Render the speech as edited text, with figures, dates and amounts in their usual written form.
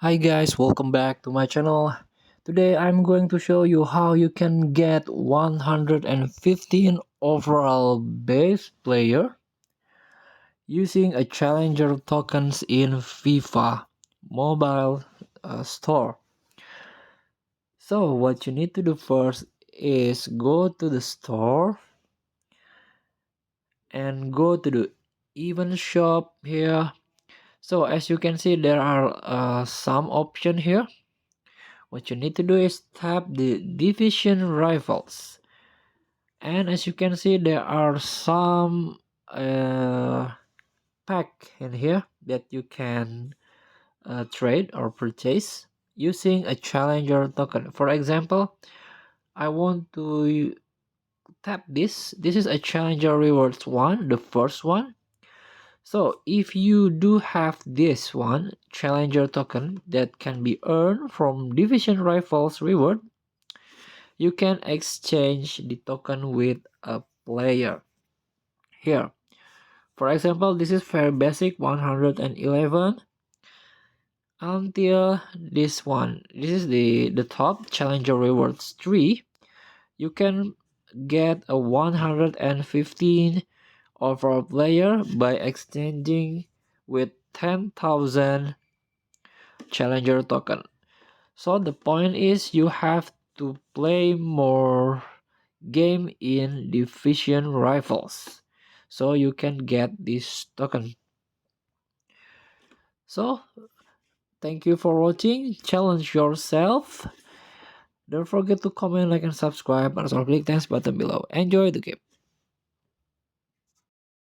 Hi guys, welcome back to my channel. Today I'm going to show you how you can get 115 overall base player using a challenger tokens in FIFA Mobile store. So what you need to do first is go to the store and go to the event shop here. So as you can see, there are some options here. What you need to do is tap the division rivals, and as you can see there are some pack in here that you can trade or purchase using a challenger token. For example, I want to tap this is a challenger rewards one, the first one. So if you do have this one challenger token that can be earned from division rivals reward, you can exchange the token with a player here. For example, this is very basic 111 until this one. This is the top challenger rewards 3. You can get a 115 overall player by exchanging with 10,000 challenger token. So the point is you have to play more game in division rivals so you can get this token. So thank you for watching. Challenge yourself. Don't forget to comment, like, and subscribe, and also click thanks button below. Enjoy the game.